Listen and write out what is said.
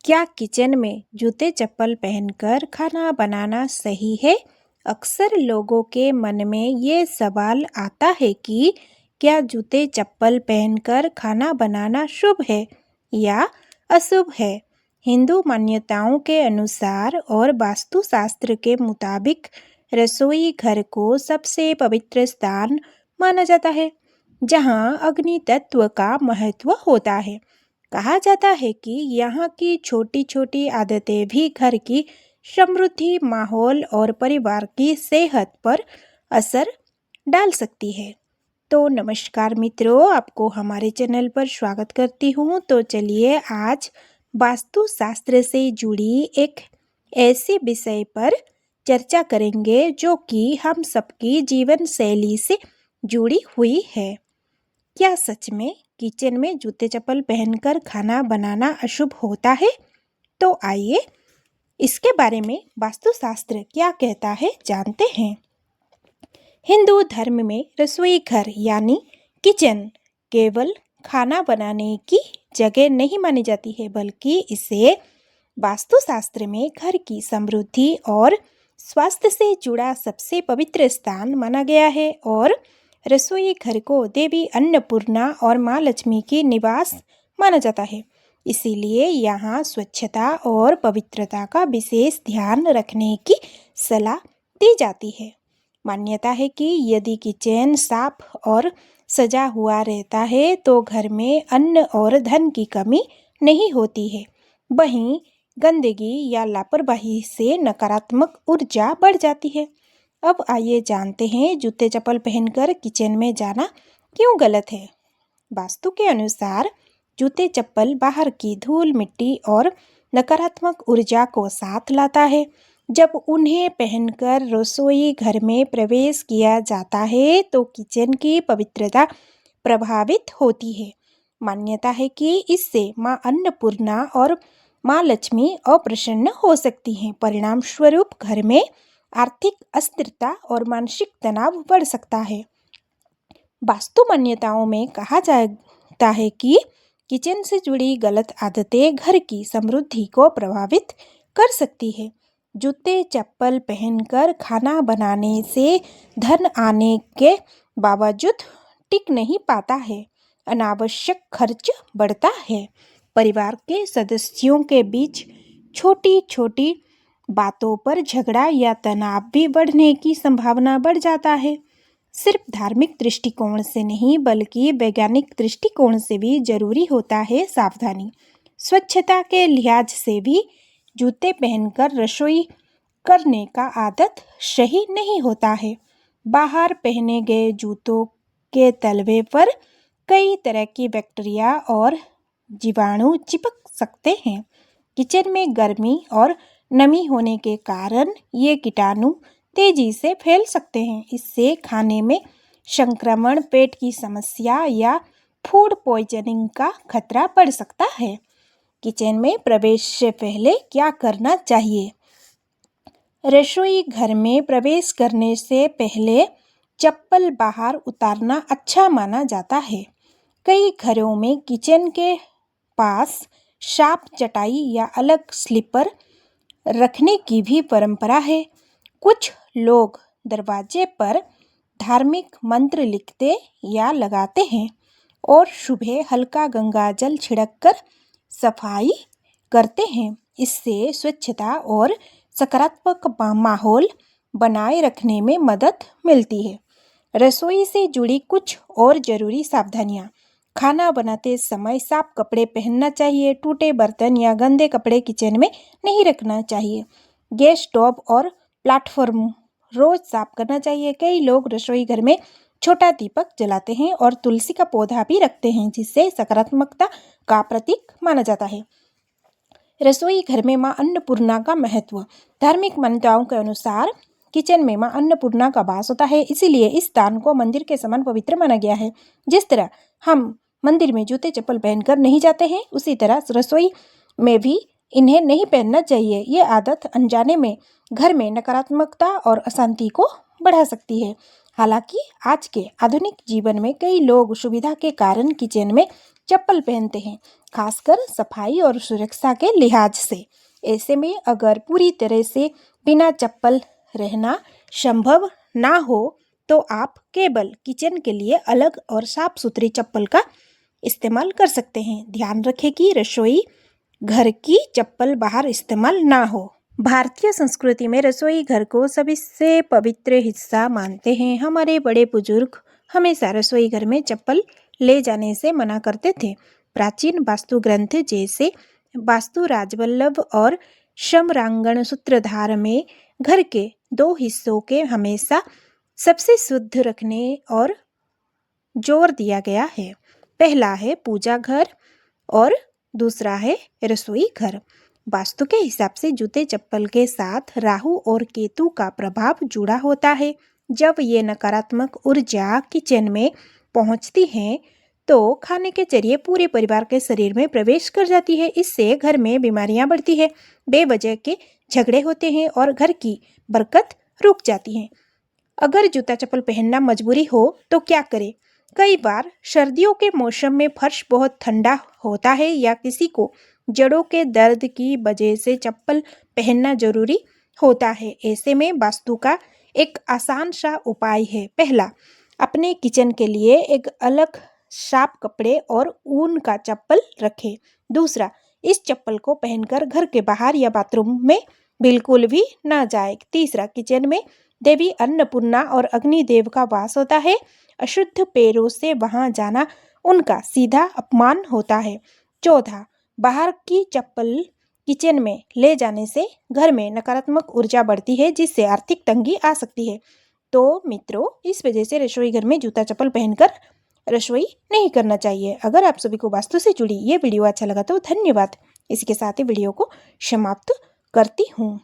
क्या किचन में जूते चप्पल पहनकर खाना बनाना सही है? अक्सर लोगों के मन में ये सवाल आता है कि क्या जूते चप्पल पहनकर खाना बनाना शुभ है या अशुभ है? हिंदू मान्यताओं के अनुसार और वास्तुशास्त्र के मुताबिक रसोई घर को सबसे पवित्र स्थान माना जाता है, जहाँ अग्नि तत्व का महत्व होता है। कहा जाता है कि यहाँ की छोटी छोटी आदतें भी घर की समृद्धि, माहौल और परिवार की सेहत पर असर डाल सकती है। तो नमस्कार मित्रों, आपको हमारे चैनल पर स्वागत करती हूँ। तो चलिए आज वास्तुशास्त्र से जुड़ी एक ऐसे विषय पर चर्चा करेंगे जो कि हम सबकी जीवन शैली से जुड़ी हुई है। क्या सच में किचन में जूते चप्पल पहनकर खाना बनाना अशुभ होता है? तो आइए इसके बारे में वास्तुशास्त्र क्या कहता है जानते हैं। हिंदू धर्म में रसोई घर यानी किचन केवल खाना बनाने की जगह नहीं मानी जाती है, बल्कि इसे वास्तुशास्त्र में घर की समृद्धि और स्वास्थ्य से जुड़ा सबसे पवित्र स्थान माना गया है। और रसोई घर को देवी अन्नपूर्णा और माँ लक्ष्मी की निवास माना जाता है। इसीलिए यहाँ स्वच्छता और पवित्रता का विशेष ध्यान रखने की सलाह दी जाती है। मान्यता है कि यदि किचन साफ और सजा हुआ रहता है तो घर में अन्न और धन की कमी नहीं होती है। वहीं गंदगी या लापरवाही से नकारात्मक ऊर्जा बढ़ जाती है। अब आइए जानते हैं जूते चप्पल पहनकर किचन में जाना क्यों गलत है। वास्तु के अनुसार जूते चप्पल बाहर की धूल, मिट्टी और नकारात्मक ऊर्जा को साथ लाता है। जब उन्हें पहनकर रसोई घर में प्रवेश किया जाता है तो किचन की पवित्रता प्रभावित होती है। मान्यता है कि इससे माँ अन्नपूर्णा और माँ लक्ष्मी अप्रसन्न हो सकती हैं। परिणाम स्वरूप घर में आर्थिक अस्थिरता और मानसिक तनाव बढ़ सकता है। वास्तु मान्यताओं में कहा जाता है कि किचन से जुड़ी गलत आदतें घर की समृद्धि को प्रभावित कर सकती है। जूते चप्पल पहनकर खाना बनाने से धन आने के बावजूद टिक नहीं पाता है। अनावश्यक खर्च बढ़ता है। परिवार के सदस्यों के बीच छोटी छोटी बातों पर झगड़ा या तनाव भी बढ़ने की संभावना बढ़ जाता है। सिर्फ धार्मिक दृष्टिकोण से नहीं बल्कि वैज्ञानिक दृष्टिकोण से भी जरूरी होता है सावधानी। स्वच्छता के लिहाज से भी जूते पहनकर रसोई करने का आदत सही नहीं होता है। बाहर पहने गए जूतों के तलवे पर कई तरह की बैक्टीरिया और जीवाणु चिपक सकते हैं। किचन में गर्मी और नमी होने के कारण ये कीटाणु तेजी से फैल सकते हैं। इससे खाने में संक्रमण, पेट की समस्या या फूड पॉइजनिंग का खतरा बढ़ सकता है। किचन में प्रवेश से पहले क्या करना चाहिए? रसोई घर में प्रवेश करने से पहले चप्पल बाहर उतारना अच्छा माना जाता है। कई घरों में किचन के पास साफ चटाई या अलग स्लीपर रखने की भी परंपरा है। कुछ लोग दरवाजे पर धार्मिक मंत्र लिखते या लगाते हैं और सुबह हल्का गंगा जल छिड़ककर सफाई करते हैं। इससे स्वच्छता और सकारात्मक माहौल बनाए रखने में मदद मिलती है। रसोई से जुड़ी कुछ और जरूरी सावधानियाँ। खाना बनाते समय साफ कपड़े पहनना चाहिए। टूटे बर्तन या गंदे कपड़े किचन में नहीं रखना चाहिए। गैस स्टोव और प्लेटफॉर्म रोज साफ करना चाहिए। कई लोग रसोई घर में छोटा दीपक जलाते हैं और तुलसी का पौधा भी रखते हैं, जिससे सकारात्मकता का प्रतीक माना जाता है। रसोई घर में माँ अन्नपूर्णा का महत्व। धार्मिक मान्यताओं के अनुसार किचन में माँ अन्नपूर्णा का वास होता है, इसीलिए इस स्थान को मंदिर के समान पवित्र माना गया है। जिस तरह हम मंदिर में जूते चप्पल पहनकर नहीं जाते हैं, उसी तरह रसोई में भी इन्हें नहीं पहनना चाहिए। ये आदत अनजाने में घर में नकारात्मकता और अशांति को बढ़ा सकती है। हालांकि आज के आधुनिक जीवन में कई लोग सुविधा के कारण किचन में चप्पल पहनते हैं, खासकर सफाई और सुरक्षा के लिहाज से। ऐसे में अगर पूरी तरह से बिना चप्पल रहना संभव ना हो तो आप केवल किचन के लिए अलग और साफ सुथरी चप्पल का इस्तेमाल कर सकते हैं। ध्यान रखें कि रसोई घर की चप्पल बाहर इस्तेमाल ना हो। भारतीय संस्कृति में रसोई घर को सबसे पवित्र हिस्सा मानते हैं। हमारे बड़े बुजुर्ग हमेशा रसोई घर में चप्पल ले जाने से मना करते थे। प्राचीन वास्तु ग्रंथ जैसे वास्तु राजवल्लभ और सम्रांगण सूत्रधार में घर के 2 हिस्सों के हमेशा सबसे शुद्ध रखने और जोर दिया गया है। पहला है पूजा घर और दूसरा है रसोई घर। वास्तु के हिसाब से जूते चप्पल के साथ राहु और केतु का प्रभाव जुड़ा होता है। जब ये नकारात्मक ऊर्जा किचन में पहुंचती है तो खाने के जरिए पूरे परिवार के शरीर में प्रवेश कर जाती है। इससे घर में बीमारियां बढ़ती है, बेवजह के झगड़े होते हैं और घर की बरकत रुक जाती है। अगर जूता चप्पल पहनना मजबूरी हो तो क्या करें? कई बार सर्दियों के मौसम में फर्श बहुत ठंडा होता है या किसी को जड़ों के दर्द की वजह से चप्पल पहनना जरूरी होता है। ऐसे में वास्तु का एक आसान सा उपाय है। पहला, अपने किचन के लिए एक अलग साफ कपड़े और ऊन का चप्पल रखें। दूसरा, इस चप्पल को पहनकर घर के बाहर या बाथरूम में बिल्कुल भी ना जाए। तीसरा, किचन में देवी अन्नपूर्णा और अग्निदेव का वास होता है। अशुद्ध पैरों से वहां जाना उनका सीधा अपमान होता है। चौथा, बाहर की चप्पल किचन में ले जाने से घर में नकारात्मक ऊर्जा बढ़ती है जिससे आर्थिक तंगी आ सकती है। तो मित्रों, इस वजह से रसोई घर में जूता चप्पल पहनकर रसोई नहीं करना चाहिए। अगर आप सभी को वास्तु से जुड़ी ये वीडियो अच्छा लगा तो धन्यवाद। इसी के साथ ही वीडियो को समाप्त करती हूँ।